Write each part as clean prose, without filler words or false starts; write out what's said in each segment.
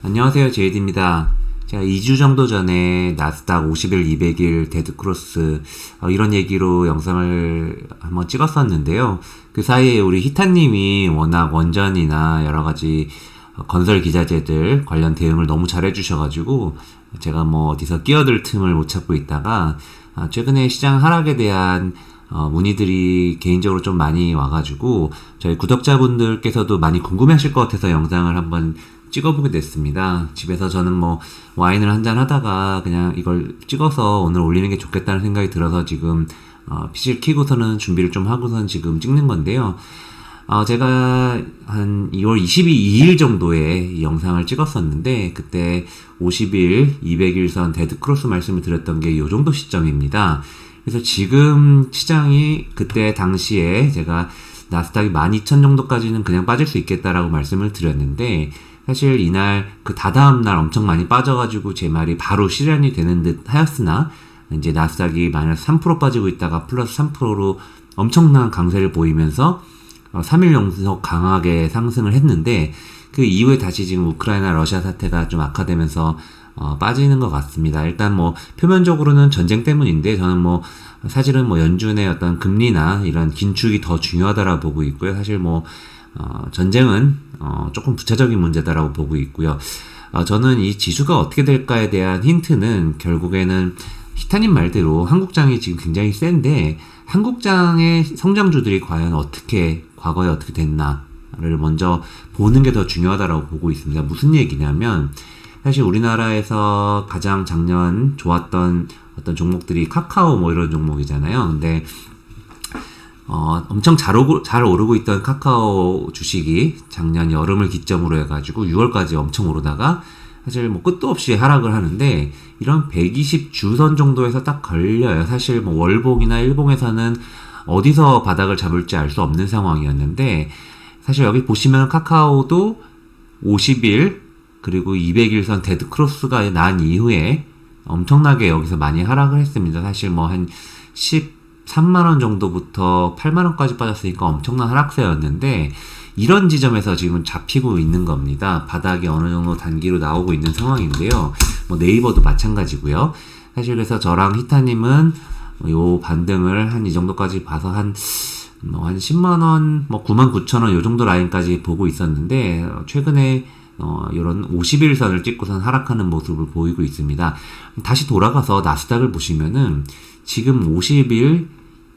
안녕하세요, 제이드입니다. 제가 2주 정도 전에 나스닥 50일, 200일 데드크로스 이런 얘기로 영상을 한번 찍었었는데요. 그 사이에 우리 히타님이 워낙 원전이나 여러 가지 건설 기자재들 관련 대응을 너무 잘해주셔가지고 제가 뭐 어디서 끼어들 틈을 못 찾고 있다가 최근에 시장 하락에 대한 문의들이 개인적으로 좀 많이 와가지고 저희 구독자분들께서도 많이 궁금해하실 것 같아서 영상을 한번 찍어보게 됐습니다. 집에서 저는 뭐 와인을 한잔 하다가 그냥 이걸 찍어서 오늘 올리는 게 좋겠다는 생각이 들어서 지금 PC를 켜고서는 준비를 좀 하고선 지금 찍는 건데요. 제가 한 2월 22일 정도에 이 영상을 찍었었는데 그때 50일, 200일선 데드크로스 말씀을 드렸던 게 요 정도 시점입니다. 그래서 지금 시장이 그때 당시에 제가 나스닥이 12,000 정도까지는 그냥 빠질 수 있겠다라고 말씀을 드렸는데 사실 이날 그 다다음 날 엄청 많이 빠져가지고 제 말이 바로 실현이 되는 듯 하였으나 이제 나스닥이 마이너스 3% 빠지고 있다가 플러스 3%로 엄청난 강세를 보이면서 3일 연속 강하게 상승을 했는데 그 이후에 다시 지금 우크라이나 러시아 사태가 좀 악화되면서 빠지는 것 같습니다. 일단 뭐 표면적으로는 전쟁 때문인데 저는 뭐 사실은 뭐 연준의 어떤 금리나 이런 긴축이 더 중요하다라고 보고 있고요. 사실 뭐 전쟁은 조금 부차적인 문제다라고 보고 있고요. 저는 이 지수가 어떻게 될까에 대한 힌트는 결국에는 히타님 말대로 한국장이 지금 굉장히 센데 한국장의 성장주들이 과연 과거에 어떻게 됐나를 먼저 보는 게 더 중요하다라고 보고 있습니다. 무슨 얘기냐면 사실 우리나라에서 가장 작년 좋았던 어떤 종목들이 카카오 뭐 이런 종목이잖아요. 근데 엄청 잘 오르고 있던 카카오 주식이 작년 여름을 기점으로 해가지고 6월까지 엄청 오르다가 사실 뭐 끝도 없이 하락을 하는데 이런 120 주선 정도에서 딱 걸려요. 사실 뭐 월봉이나 일봉에서는 어디서 바닥을 잡을지 알 수 없는 상황이었는데 사실 여기 보시면 카카오도 50일 그리고 200일선 데드크로스가 난 이후에 엄청나게 여기서 많이 하락을 했습니다. 사실 뭐 한 13만원 정도부터 8만원까지 빠졌으니까 엄청난 하락세였는데 이런 지점에서 지금 잡히고 있는 겁니다. 바닥이 어느 정도 단기로 나오고 있는 상황인데요. 뭐 네이버도 마찬가지고요. 사실 그래서 저랑 히타님은 요 반등을 한 이 정도까지 봐서 한 10만원, 뭐 99,000원 요 정도 라인까지 보고 있었는데 최근에 이런 50일선을 찍고선 하락하는 모습을 보이고 있습니다. 다시 돌아가서 나스닥을 보시면은 지금 50일,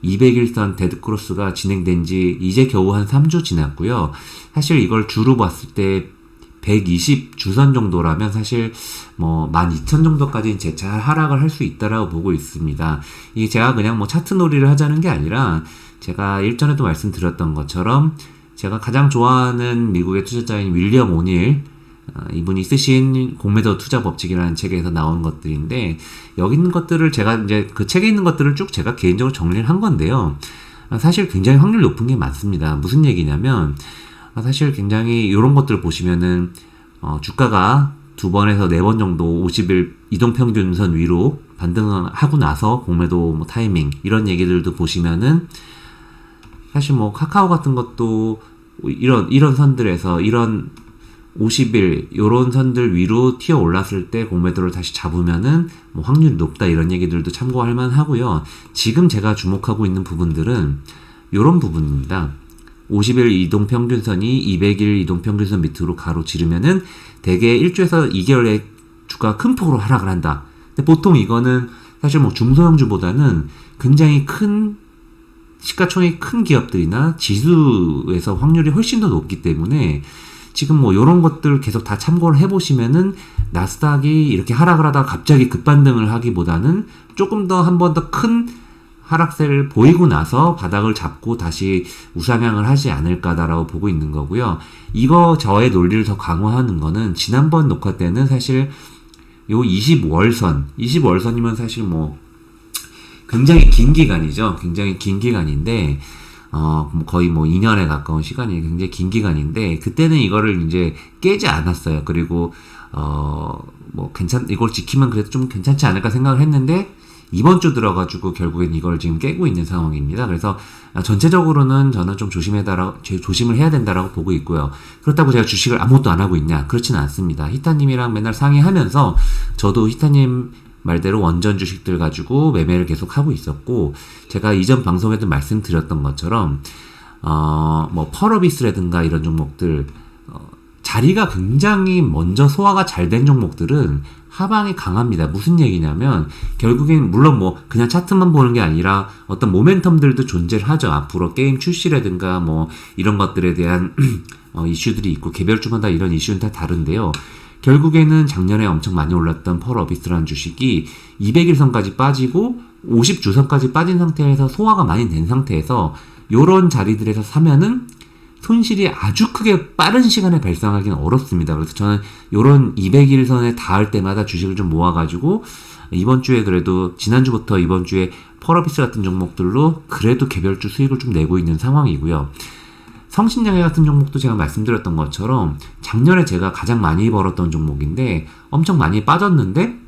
200일선 데드크로스가 진행된 지 이제 겨우 한 3주 지났고요. 사실 이걸 주로 봤을 때 120 주선 정도라면 사실 뭐 12,000 정도까지는 재차 하락을 할 수 있다라고 보고 있습니다. 이게 제가 그냥 뭐 차트 놀이를 하자는 게 아니라 제가 일전에도 말씀드렸던 것처럼 제가 가장 좋아하는 미국의 투자자인 윌리엄 오닐 이분이 쓰신 공매도 투자 법칙이라는 책에서 나온 것들인데 여기 있는 것들을 제가 이제 그 책에 있는 것들을 쭉 제가 개인적으로 정리를 한 건데요. 사실 굉장히 확률 높은 게 많습니다. 무슨 얘기냐면 사실 굉장히 이런 것들을 보시면은 주가가 2번에서 4번 정도 50일 이동평균선 위로 반등하고 나서 공매도 뭐 타이밍 이런 얘기들도 보시면은 사실 뭐 카카오 같은 것도 이런 선들에서 이런 50일 요런 선들 위로 튀어 올랐을 때 공매도를 다시 잡으면은 뭐 확률이 높다 이런 얘기들도 참고할 만하고요. 지금 제가 주목하고 있는 부분들은 요런 부분입니다. 50일 이동평균선이 200일 이동평균선 밑으로 가로지르면은 대개 1주에서 2개월에 주가가 큰 폭으로 하락을 한다. 근데 보통 이거는 사실 뭐 중소형주보다는 굉장히 큰 시가총액이 큰 기업들이나 지수에서 확률이 훨씬 더 높기 때문에 지금 뭐 요런 것들 계속 다 참고를 해보시면은 나스닥이 이렇게 하락을 하다가 갑자기 급반등을 하기보다는 조금 더 한 번 더 큰 하락세를 보이고 나서 바닥을 잡고 다시 우상향을 하지 않을까다라고 보고 있는 거고요. 이거 저의 논리를 더 강화하는 거는 지난번 녹화 때는 사실 요 20월선이면 사실 뭐 굉장히 긴 기간이죠. 굉장히 긴 기간인데 거의 뭐 2년에 가까운 시간이 굉장히 긴 기간인데 그때는 이거를 이제 깨지 않았어요. 그리고 뭐 이걸 지키면 그래도 좀 괜찮지 않을까 생각을 했는데 이번 주 들어가지고 결국엔 이걸 지금 깨고 있는 상황입니다. 그래서 전체적으로는 저는 좀 조심을 해야 된다라고 보고 있고요. 그렇다고 제가 주식을 아무것도 안 하고 있냐? 그렇지는 않습니다. 히타님이랑 맨날 상의하면서 저도 히타님 말대로 원전 주식들 가지고 매매를 계속 하고 있었고, 제가 이전 방송에도 말씀드렸던 것처럼 뭐 펄어비스라든가 이런 종목들 자리가 굉장히 먼저 소화가 잘 된 종목들은 하방이 강합니다. 무슨 얘기냐면 결국엔 물론 뭐 그냥 차트만 보는 게 아니라 어떤 모멘텀들도 존재를 하죠. 앞으로 게임 출시라든가 뭐 이런 것들에 대한 이슈들이 있고 개별주마다 이런 이슈는 다 다른데요. 결국에는 작년에 엄청 많이 올랐던 펄어비스라는 주식이 200일선까지 빠지고 50주선까지 빠진 상태에서 소화가 많이 된 상태에서 요런 자리들에서 사면은 손실이 아주 크게 빠른 시간에 발생하기는 어렵습니다. 그래서 저는 요런 200일선에 닿을 때마다 주식을 좀 모아가지고 이번 주에 그래도 지난주부터 이번 주에 펄어비스 같은 종목들로 그래도 개별주 수익을 좀 내고 있는 상황이고요. 성신양해 같은 종목도 제가 말씀드렸던 것처럼 작년에 제가 가장 많이 벌었던 종목인데 엄청 많이 빠졌는데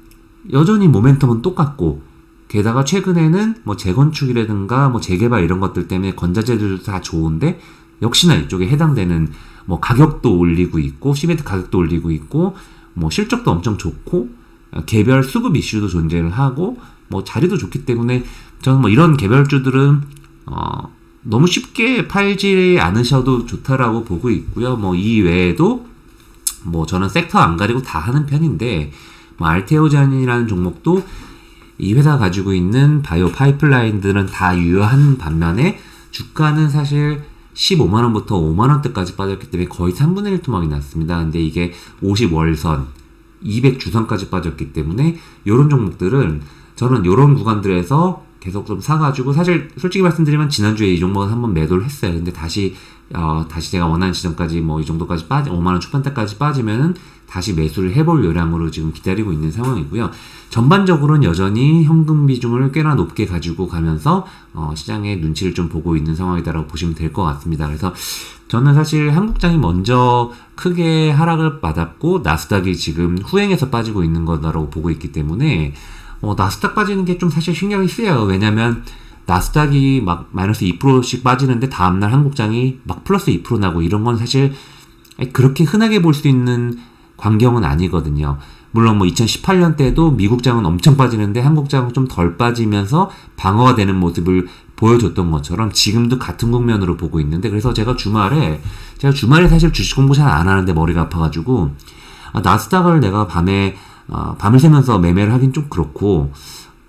여전히 모멘텀은 똑같고, 게다가 최근에는 뭐 재건축이라든가 뭐 재개발 이런 것들 때문에 건자재들도 다 좋은데 역시나 이쪽에 해당되는 뭐 가격도 올리고 있고 시멘트 가격도 올리고 있고 뭐 실적도 엄청 좋고 개별 수급 이슈도 존재를 하고 뭐 자리도 좋기 때문에 저는 뭐 이런 개별주들은 너무 쉽게 팔지 않으셔도 좋다라고 보고 있고요. 뭐 이 외에도 뭐 저는 섹터 안 가리고 다 하는 편인데 뭐 알테오잔이라는 종목도 이 회사 가지고 있는 바이오 파이프라인들은 다 유효한 반면에 주가는 사실 15만원부터 5만원대까지 빠졌기 때문에 거의 3분의 1 토막이 났습니다. 근데 이게 50월선, 200주선까지 빠졌기 때문에 요런 종목들은 저는 요런 구간들에서 계속 좀 사가지고, 사실 솔직히 말씀드리면 지난주에 이 종목은 한번 매도를 했어요. 근데 다시 제가 원하는 지점까지 뭐 이 정도까지 5만원 초반대까지 빠지면은 다시 매수를 해볼 요량으로 지금 기다리고 있는 상황이고요. 전반적으로는 여전히 현금 비중을 꽤나 높게 가지고 가면서 시장의 눈치를 좀 보고 있는 상황이다라고 보시면 될 것 같습니다. 그래서 저는 사실 한국장이 먼저 크게 하락을 받았고 나스닥이 지금 후행해서 빠지고 있는 거다라고 보고 있기 때문에 나스닥 빠지는 게 좀 사실 신경이 쓰여요. 왜냐면 나스닥이 막 마이너스 2%씩 빠지는데 다음날 한국장이 막 플러스 2% 나고 이런 건 사실 그렇게 흔하게 볼 수 있는 광경은 아니거든요. 물론 뭐 2018년 때도 미국장은 엄청 빠지는데 한국장은 좀 덜 빠지면서 방어가 되는 모습을 보여줬던 것처럼 지금도 같은 국면으로 보고 있는데, 그래서 제가 주말에 사실 주식 공부 잘 안 하는데 머리가 아파가지고 나스닥을 내가 밤을 새면서 매매를 하긴 좀 그렇고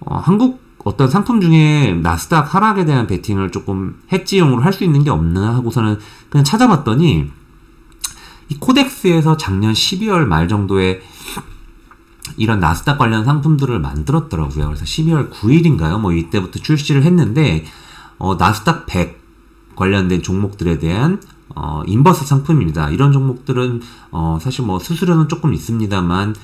한국 어떤 상품 중에 나스닥 하락에 대한 베팅을 조금 해지용으로 할 수 있는 게 없나 하고서는 그냥 찾아봤더니 이 코덱스에서 작년 12월 말 정도에 이런 나스닥 관련 상품들을 만들었더라고요. 그래서 12월 9일인가요? 뭐 이때부터 출시를 했는데 나스닥 100 관련된 종목들에 대한 인버스 상품입니다. 이런 종목들은 사실 뭐 수수료는 조금 있습니다만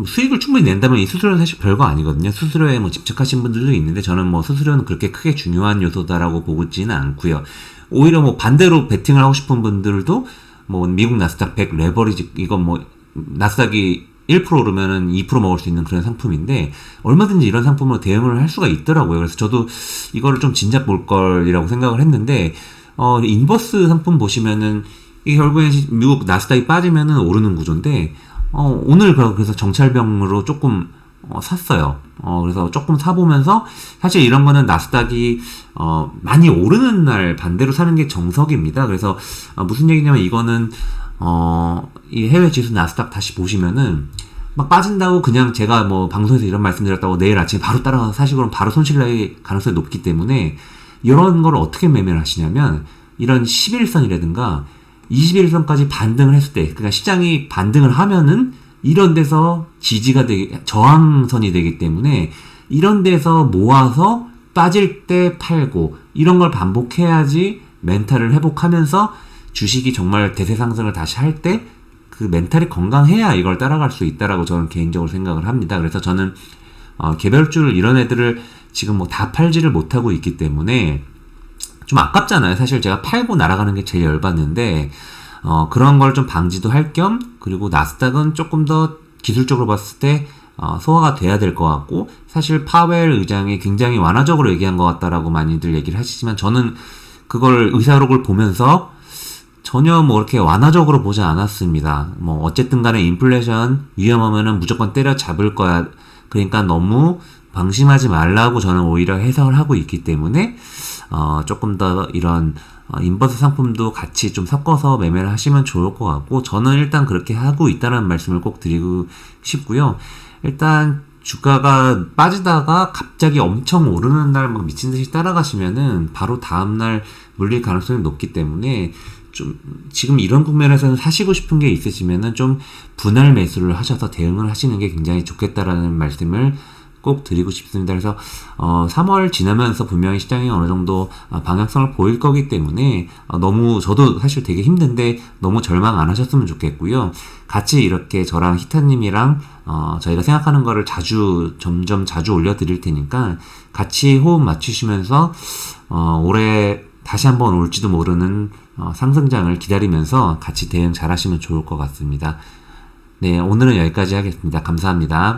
수익을 충분히 낸다면 이 수수료는 사실 별거 아니거든요. 수수료에 뭐 집착하신 분들도 있는데 저는 뭐 수수료는 그렇게 크게 중요한 요소다라고 보고 있지는 않고요. 오히려 뭐 반대로 베팅을 하고 싶은 분들도 뭐 미국 나스닥 100 레버리지, 이건 뭐 나스닥이 1% 오르면은 2% 먹을 수 있는 그런 상품인데 얼마든지 이런 상품으로 대응을 할 수가 있더라고요. 그래서 저도 이거를 좀 진작 볼 걸이라고 생각을 했는데 인버스 상품 보시면은 이게 결국엔 미국 나스닥이 빠지면은 오르는 구조인데 오늘 그래서 정찰병으로 조금 샀어요. 그래서 조금 사보면서 사실 이런 거는 나스닥이 많이 오르는 날 반대로 사는 게 정석입니다. 그래서 무슨 얘기냐면 이거는 이 해외 지수 나스닥 다시 보시면은 막 빠진다고 그냥 제가 뭐 방송에서 이런 말씀드렸다고 내일 아침에 바로 따라가서 사실 그럼 바로 손실 날 가능성이 높기 때문에 이런 걸 어떻게 매매를 하시냐면 이런 11선이라든가 21선까지 반등을 했을 때, 그러니까 시장이 반등을 하면은 이런 데서 지지가 저항선이 되기 때문에 이런 데서 모아서 빠질 때 팔고 이런 걸 반복해야지 멘탈을 회복하면서 주식이 정말 대세 상승을 다시 할 때 그 멘탈이 건강해야 이걸 따라갈 수 있다라고 저는 개인적으로 생각을 합니다. 그래서 저는 개별주를 이런 애들을 지금 뭐 다 팔지를 못하고 있기 때문에 좀 아깝잖아요. 사실 제가 팔고 날아가는 게 제일 열받는데 그런 걸 좀 방지도 할 겸, 그리고 나스닥은 조금 더 기술적으로 봤을 때 소화가 돼야 될 것 같고, 사실 파웰 의장이 굉장히 완화적으로 얘기한 것 같다라고 많이들 얘기를 하시지만, 저는 그걸 의사록을 보면서 전혀 뭐 이렇게 완화적으로 보지 않았습니다. 뭐 어쨌든 간에 인플레이션 위험하면은 무조건 때려잡을 거야. 그러니까 너무 방심하지 말라고 저는 오히려 해석을 하고 있기 때문에 조금 더 이런 인버스 상품도 같이 좀 섞어서 매매를 하시면 좋을 것 같고, 저는 일단 그렇게 하고 있다는 말씀을 꼭 드리고 싶고요. 일단 주가가 빠지다가 갑자기 엄청 오르는 날 막 미친 듯이 따라가시면은 바로 다음날 물릴 가능성이 높기 때문에, 좀 지금 이런 국면에서는 사시고 싶은 게 있으시면은 좀 분할 매수를 하셔서 대응을 하시는 게 굉장히 좋겠다라는 말씀을 꼭 드리고 싶습니다. 그래서 3월 지나면서 분명히 시장이 어느 정도 방향성을 보일 거기 때문에 너무, 저도 사실 되게 힘든데 너무 절망 안 하셨으면 좋겠고요. 같이 이렇게 저랑 히타님이랑 저희가 생각하는 거를 점점 자주 올려드릴 테니까 같이 호흡 맞추시면서 올해 다시 한번 올지도 모르는 상승장을 기다리면서 같이 대응 잘 하시면 좋을 것 같습니다. 네, 오늘은 여기까지 하겠습니다. 감사합니다.